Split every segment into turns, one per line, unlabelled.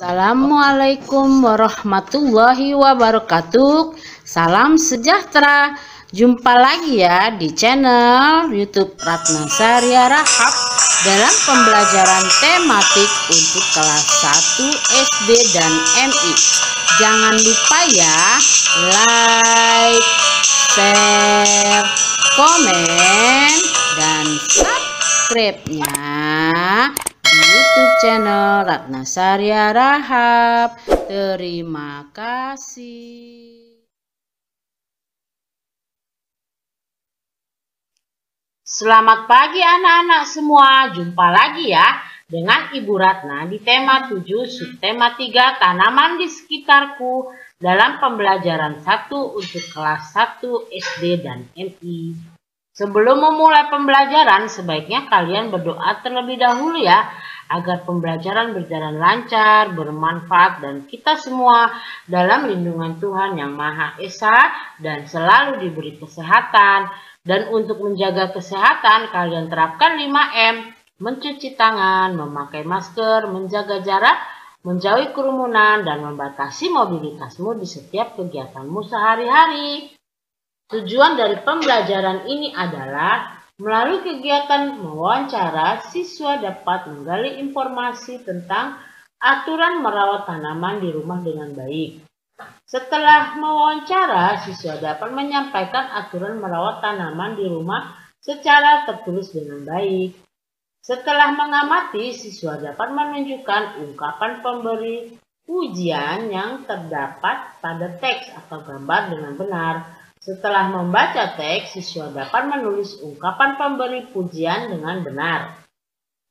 Assalamualaikum warahmatullahi wabarakatuh. Salam sejahtera. Jumpa lagi ya di channel YouTube Ratna Saria Rahab dalam pembelajaran tematik untuk kelas 1 SD dan MI. Jangan lupa ya, like, share, komen, dan subscribe-nya di YouTube channel Ratna Saria Rahab. Terima kasih. Selamat pagi anak-anak semua. Jumpa lagi ya dengan Ibu Ratna di tema 7 subtema 3 tanaman di sekitarku dalam pembelajaran 1 untuk kelas 1 SD dan MI. Sebelum memulai pembelajaran, sebaiknya kalian berdoa terlebih dahulu ya, agar pembelajaran berjalan lancar, bermanfaat, dan kita semua dalam lindungan Tuhan Yang Maha Esa dan selalu diberi kesehatan. Dan untuk menjaga kesehatan, kalian terapkan 5M, mencuci tangan, memakai masker, menjaga jarak, menjauhi kerumunan, dan membatasi mobilitasmu di setiap kegiatanmu sehari-hari. Tujuan dari pembelajaran ini adalah melalui kegiatan mewawancara, siswa dapat menggali informasi tentang aturan merawat tanaman di rumah dengan baik. Setelah mewawancara, siswa dapat menyampaikan aturan merawat tanaman di rumah secara tertulis dengan baik. Setelah mengamati, siswa dapat menunjukkan ungkapan pemberi pujian yang terdapat pada teks atau gambar dengan benar. Setelah membaca teks, siswa dapat menulis ungkapan pemberi pujian dengan benar.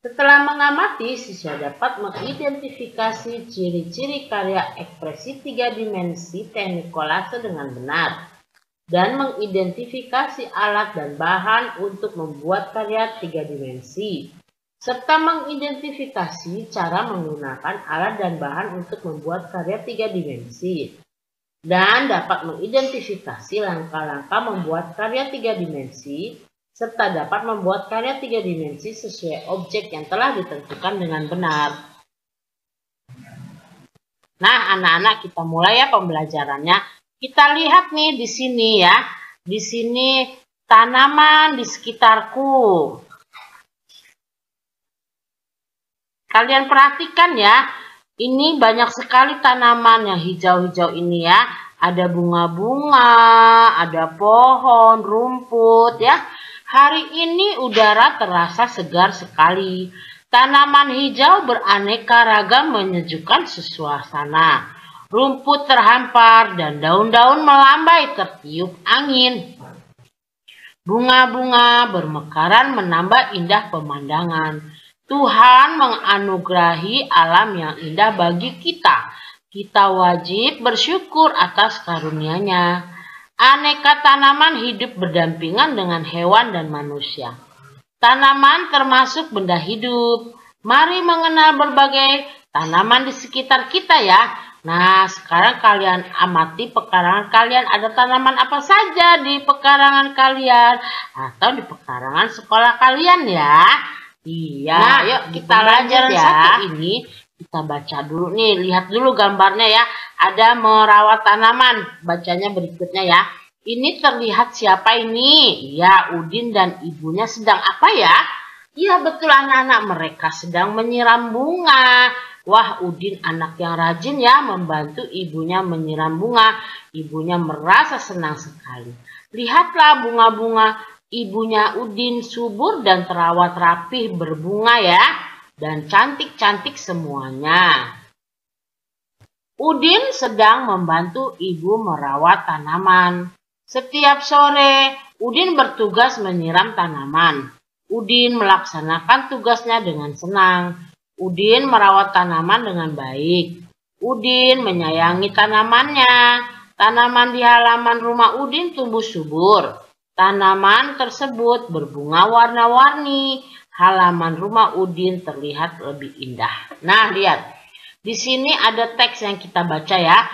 Setelah mengamati, siswa dapat mengidentifikasi ciri-ciri karya ekspresi 3 dimensi teknik kolase dengan benar dan mengidentifikasi alat dan bahan untuk membuat karya 3 dimensi serta mengidentifikasi cara menggunakan alat dan bahan untuk membuat karya 3 dimensi dan dapat mengidentifikasi langkah-langkah membuat karya 3 dimensi serta dapat membuat karya 3 dimensi sesuai objek yang telah ditentukan dengan benar. Nah, anak-anak, kita mulai ya pembelajarannya. Kita lihat nih di sini ya. Di sini tanaman di sekitarku. Kalian perhatikan ya. Ini banyak sekali tanaman yang hijau-hijau ini ya. Ada bunga-bunga, ada pohon, rumput ya. Hari ini udara terasa segar sekali. Tanaman hijau beraneka ragam menyejukkan suasana. Rumput terhampar dan daun-daun melambai tertiup angin. Bunga-bunga bermekaran menambah indah pemandangan. Tuhan menganugerahi alam yang indah bagi kita. Kita wajib bersyukur atas karunia-Nya. Aneka tanaman hidup berdampingan dengan hewan dan manusia. Tanaman termasuk benda hidup. Mari mengenal berbagai tanaman di sekitar kita ya. Nah, sekarang kalian amati pekarangan kalian. Ada tanaman apa saja di pekarangan kalian atau di pekarangan sekolah kalian ya. Iya, nah, yuk kita lanjut ya. Satu ini kita baca dulu nih, lihat dulu gambarnya ya. Ada merawat tanaman, bacanya berikutnya ya. Ini terlihat siapa ini? Ya, Udin dan ibunya sedang apa ya? Ya, betul anak-anak, mereka sedang menyiram bunga. Wah, Udin anak yang rajin ya, membantu ibunya menyiram bunga. Ibunya merasa senang sekali. Lihatlah bunga-bunga ibunya Udin subur dan terawat rapih berbunga ya. Dan cantik-cantik semuanya. Udin sedang membantu ibu merawat tanaman. Setiap sore, Udin bertugas menyiram tanaman. Udin melaksanakan tugasnya dengan senang. Udin merawat tanaman dengan baik. Udin menyayangi tanamannya. Tanaman di halaman rumah Udin tumbuh subur. Tanaman tersebut berbunga warna-warni. Halaman rumah Udin terlihat lebih indah. Nah, lihat. Di sini ada teks yang kita baca ya.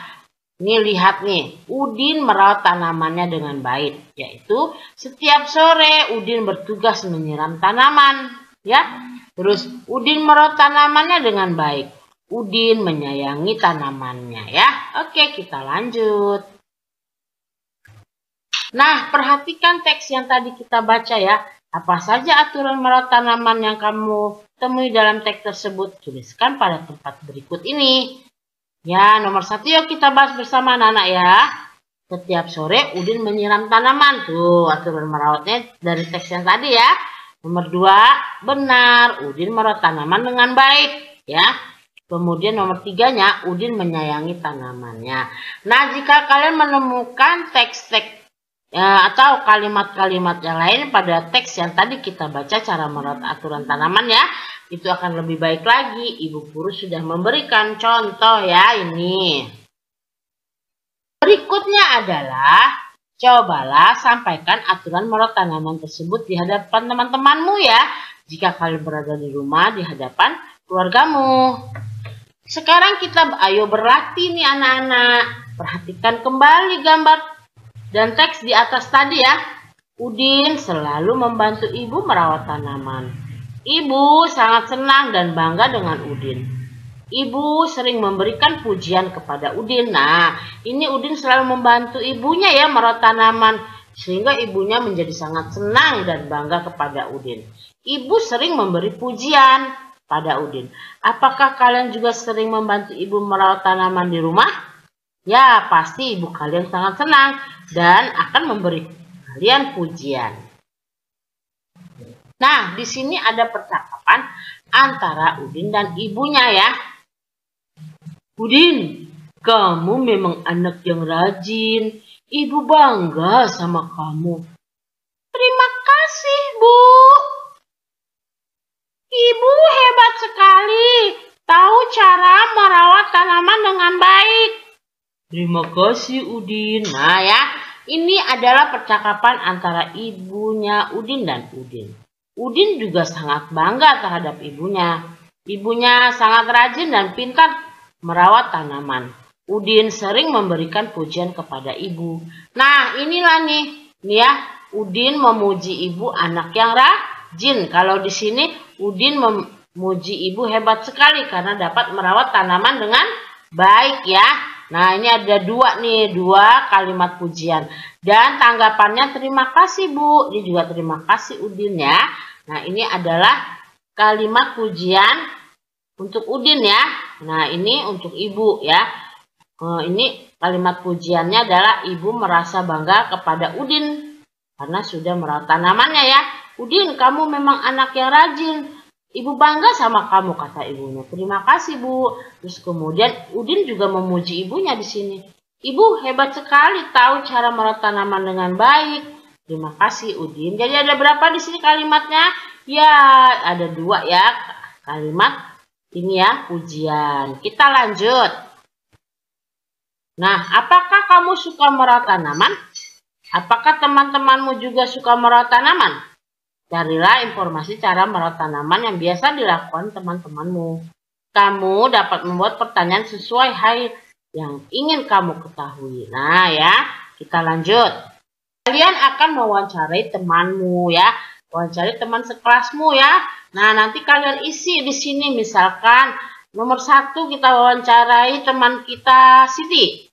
Nih, lihat nih. Udin merawat tanamannya dengan baik. Yaitu, setiap sore Udin bertugas menyiram tanaman. Ya. Terus, Udin merawat tanamannya dengan baik. Udin menyayangi tanamannya ya. Oke, kita lanjut. Nah, perhatikan teks yang tadi kita baca ya. Apa saja aturan merawat tanaman yang kamu temui dalam teks tersebut? Tuliskan pada tempat berikut ini. Ya, nomor 1 yuk kita bahas bersama anak-anak ya. Setiap sore Udin menyiram tanaman. Tuh, aturan merawatnya dari teks yang tadi ya. Nomor 2, benar. Udin merawat tanaman dengan baik ya. Kemudian nomor 3-nya, Udin menyayangi tanamannya. Nah, jika kalian menemukan teks-teks atau kalimat-kalimat yang lain pada teks yang tadi kita baca cara merawat aturan tanaman ya, itu akan lebih baik lagi. Ibu guru sudah memberikan contoh ya ini. Berikutnya adalah, cobalah sampaikan aturan merawat tanaman tersebut di hadapan teman-temanmu ya. Jika kalian berada di rumah, di hadapan keluargamu. Sekarang kita ayo berlatih nih anak-anak. Perhatikan kembali gambar dan teks di atas tadi ya. Udin selalu membantu ibu merawat tanaman. Ibu sangat senang dan bangga dengan Udin. Ibu sering memberikan pujian kepada Udin. Nah, ini Udin selalu membantu ibunya ya merawat tanaman. Sehingga ibunya menjadi sangat senang dan bangga kepada Udin. Ibu sering memberi pujian pada Udin. Apakah kalian juga sering membantu ibu merawat tanaman di rumah? Ya, pasti ibu kalian sangat senang dan akan memberi kalian pujian. Nah, di sini ada percakapan antara Udin dan ibunya ya. Udin, kamu memang anak yang rajin. Ibu bangga sama kamu. Terima kasih, Bu. Ibu hebat sekali, tahu cara merawat tanaman dengan baik. Terima kasih Udin. Nah ya, ini adalah percakapan antara ibunya Udin dan Udin. Udin juga sangat bangga terhadap ibunya. Ibunya sangat rajin dan pintar merawat tanaman. Udin sering memberikan pujian kepada ibu. Nah inilah nih ya, Udin memuji ibu anak yang rajin. Kalau di sini Udin memuji ibu hebat sekali karena dapat merawat tanaman dengan baik ya. Nah ini ada dua kalimat pujian. Dan tanggapannya terima kasih Bu. Ini juga terima kasih Udin ya. Nah ini adalah kalimat pujian untuk Udin ya. Nah ini untuk ibu ya. Ini kalimat pujiannya adalah ibu merasa bangga kepada Udin karena sudah merawat tanamannya ya. Udin, kamu memang anak yang rajin. Ibu bangga sama kamu, kata ibunya. Terima kasih, Bu. Terus kemudian Udin juga memuji ibunya di sini. Ibu hebat sekali tahu cara merawat tanaman dengan baik. Terima kasih, Udin. Jadi ada berapa di sini kalimatnya? Ya, ada 2 ya. Kalimat ini ya, pujian. Kita lanjut. Nah, apakah kamu suka merawat tanaman? Apakah teman-temanmu juga suka merawat tanaman? Carilah informasi cara merawat tanaman yang biasa dilakukan teman-temanmu. Kamu dapat membuat pertanyaan sesuai hal yang ingin kamu ketahui. Nah ya, kita lanjut. Kalian akan mewawancarai temanmu ya. Wawancari teman sekelasmu ya. Nah nanti kalian isi di sini misalkan nomor 1 kita wawancarai teman kita Siti.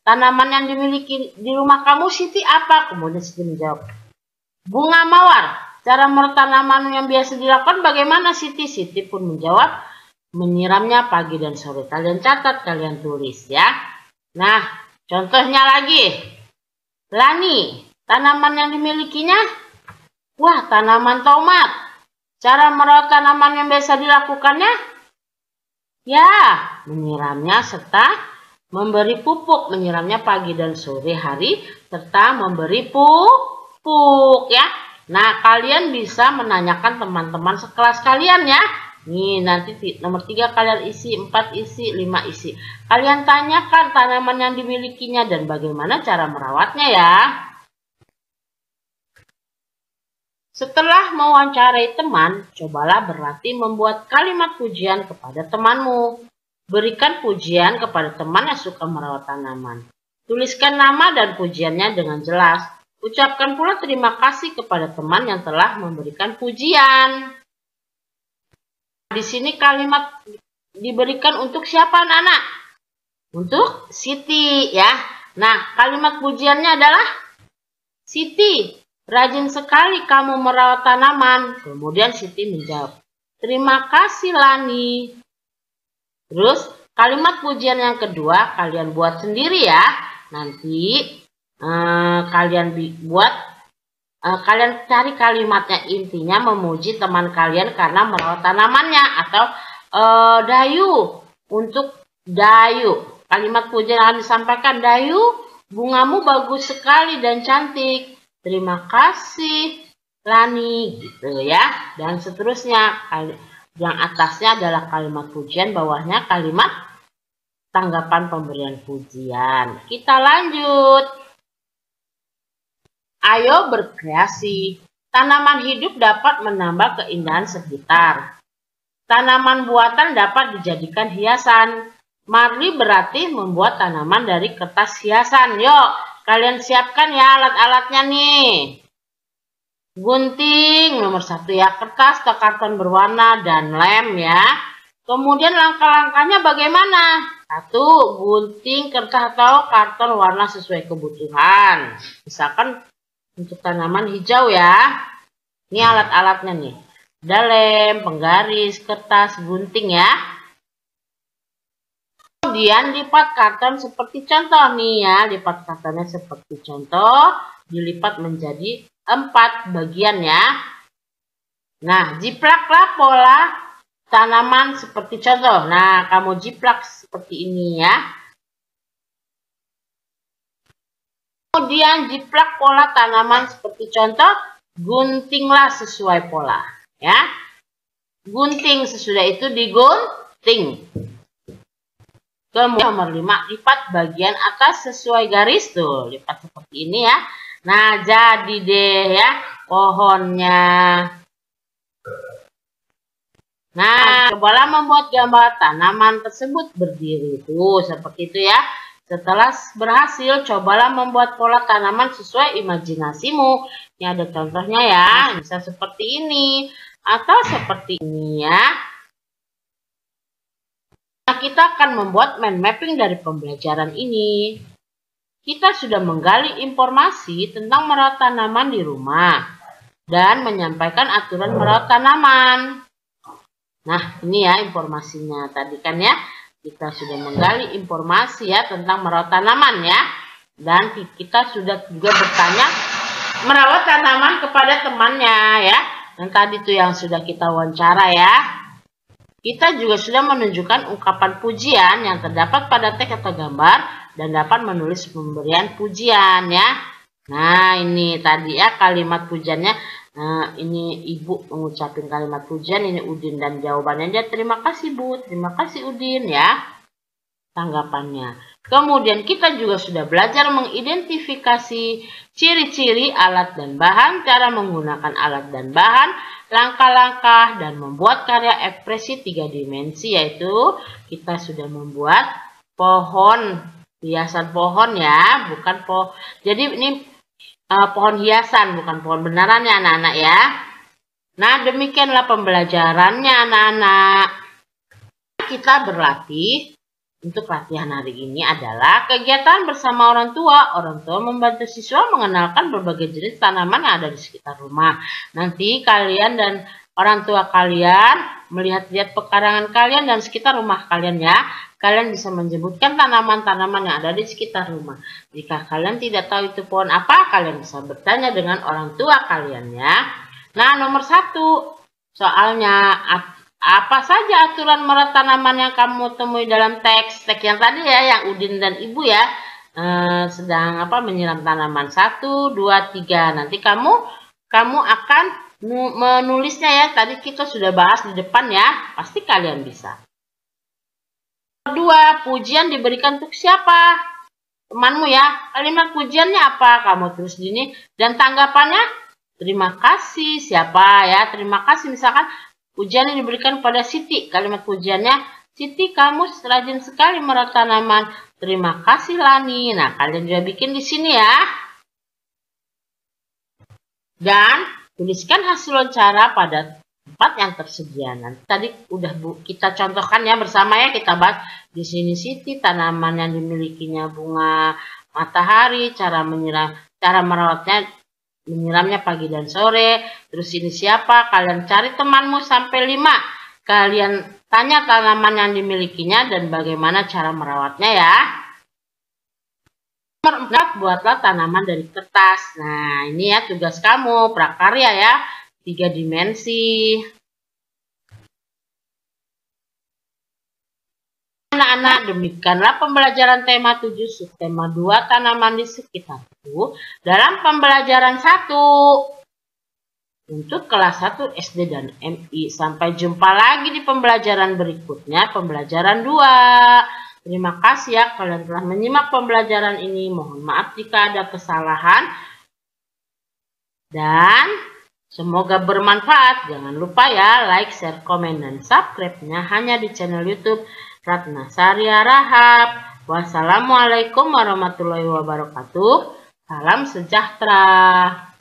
Tanaman yang dimiliki di rumah kamu Siti apa? Kemudian Siti menjawab, bunga mawar. Cara merawat tanaman yang biasa dilakukan bagaimana Siti? Siti pun menjawab, menyiramnya pagi dan sore. Kalian catat, kalian tulis ya. Nah, contohnya lagi. Lani, tanaman yang dimilikinya? Wah, tanaman tomat. Cara merawat tanaman yang biasa dilakukannya? Ya, menyiramnya serta memberi pupuk, menyiramnya pagi dan sore hari, serta memberi pupuk ya. Nah, kalian bisa menanyakan teman-teman sekelas kalian ya. Nih, nanti nomor 3 kalian isi, 4 isi, 5 isi. Kalian tanyakan tanaman yang dimilikinya dan bagaimana cara merawatnya ya. Setelah mewawancarai teman, cobalah berlatih membuat kalimat pujian kepada temanmu. Berikan pujian kepada teman yang suka merawat tanaman. Tuliskan nama dan pujiannya dengan jelas. Ucapkan pula terima kasih kepada teman yang telah memberikan pujian. Di sini kalimat diberikan untuk siapa anak-anak? Untuk Siti ya. Nah, kalimat pujiannya adalah Siti, rajin sekali kamu merawat tanaman. Kemudian Siti menjawab, terima kasih Lani. Terus kalimat pujian yang kedua kalian buat sendiri ya. Nanti kalian cari kalimatnya, intinya memuji teman kalian karena merawat tanamannya, atau Dayu, untuk Dayu. Kalimat pujian akan disampaikan, Dayu, bungamu bagus sekali dan cantik. Terima kasih Lani, gitu ya. Dan seterusnya. Yang atasnya adalah kalimat pujian, bawahnya kalimat tanggapan pemberian pujian. Kita lanjut. Ayo berkreasi. Tanaman hidup dapat menambah keindahan sekitar. Tanaman buatan dapat dijadikan hiasan. Marli berlatih membuat tanaman dari kertas hiasan. Yuk, kalian siapkan ya alat-alatnya nih. Gunting nomor 1 ya, kertas atau karton berwarna, dan lem ya. Kemudian langkah-langkahnya bagaimana? 1. Gunting kertas atau karton warna sesuai kebutuhan. Misalkan untuk tanaman hijau ya. Ini alat-alatnya nih. Ada lem, penggaris, kertas, gunting ya. Kemudian lipat karton seperti contoh nih ya. Lipat kartonnya seperti contoh. Dilipat menjadi 4 bagian ya. Nah, jiplaklah pola tanaman seperti contoh. Nah, kamu jiplak seperti ini ya. Kemudian jiplak pola tanaman seperti contoh. Guntinglah sesuai pola ya. Gunting, sesudah itu digunting. Kemudian nomor 5, lipat bagian atas sesuai garis tuh. Lipat seperti ini ya. Nah, jadi deh ya pohonnya. Nah, cobalah membuat gambar tanaman tersebut berdiri tuh seperti itu ya. Setelah berhasil, cobalah membuat pola tanaman sesuai imajinasimu. Ini ada contohnya ya. Bisa seperti ini atau seperti ini ya. Nah, kita akan membuat mind mapping dari pembelajaran ini. Kita sudah menggali informasi tentang merawat tanaman di rumah dan menyampaikan aturan merawat tanaman. Nah, ini ya informasinya tadi kan ya. Kita sudah menggali informasi ya tentang merawat tanaman ya. Dan kita sudah juga bertanya merawat tanaman kepada temannya ya. Dan tadi itu yang sudah kita wawancara ya. Kita juga sudah menunjukkan ungkapan pujian yang terdapat pada teks atau gambar dan dapat menulis pemberian pujian ya. Nah, ini tadi ya kalimat pujiannya. Nah, ini Ibu mengucapkan kalimat pujian, ini Udin, dan jawabannya dia terima kasih Bu, terima kasih Udin ya. Tanggapannya. Kemudian kita juga sudah belajar mengidentifikasi ciri-ciri alat dan bahan, cara menggunakan alat dan bahan, langkah-langkah, dan membuat karya ekspresi 3 dimensi, yaitu kita sudah membuat pohon, hiasan pohon ya, bukan pohon. Jadi ini pohon hiasan, bukan pohon beneran ya anak-anak ya. Nah, demikianlah pembelajarannya anak-anak. Kita berlatih. Untuk latihan hari ini adalah kegiatan bersama orang tua. Orang tua membantu siswa mengenalkan berbagai jenis tanaman yang ada di sekitar rumah. Nanti kalian dan orang tua kalian melihat-lihat pekarangan kalian dan sekitar rumah kalian ya. Kalian bisa menyebutkan tanaman-tanaman yang ada di sekitar rumah. Jika kalian tidak tahu itu pohon apa, kalian bisa bertanya dengan orang tua kalian ya. Nah, nomor 1 soalnya apa saja aturan merawat tanaman yang kamu temui dalam teks yang tadi ya, yang Udin dan Ibu ya sedang menyiram tanaman 1, 2, 3. Nanti kamu akan menulisnya ya. Tadi kita sudah bahas di depan ya, pasti kalian bisa. Kedua, pujian diberikan untuk siapa? Temanmu ya. Kalimat pujiannya apa? Kamu tulis di sini. Dan tanggapannya, terima kasih. Siapa ya? Terima kasih. Misalkan pujian yang diberikan pada Siti. Kalimat pujiannya, Siti kamu rajin sekali merawat tanaman. Terima kasih Lani. Nah, kalian juga bikin di sini ya. Dan tuliskan hasil wawancara pada tempat yang tersedia. Nanti tadi udah kita contohkan ya bersama ya, kita bahas di sini Siti, tanaman yang dimilikinya bunga matahari, cara merawatnya, menyiramnya pagi dan sore. Terus ini siapa? Kalian cari temanmu sampai 5. Kalian tanya tanaman yang dimilikinya dan bagaimana cara merawatnya ya. Nomor 4, buatlah tanaman dari kertas. Nah, ini ya tugas kamu, prakarya ya, 3 dimensi. Anak-anak, demikianlah pembelajaran tema 7 subtema 2 tanaman di sekitarku dalam pembelajaran 1 untuk kelas 1 SD dan MI. Sampai jumpa lagi di pembelajaran berikutnya, pembelajaran 2. Terima kasih ya kalian telah menyimak pembelajaran ini. Mohon maaf jika ada kesalahan. Dan semoga bermanfaat. Jangan lupa ya like, share, komen, dan subscribe-nya hanya di channel YouTube Ratna Saria Rahab. Wassalamualaikum warahmatullahi wabarakatuh. Salam sejahtera.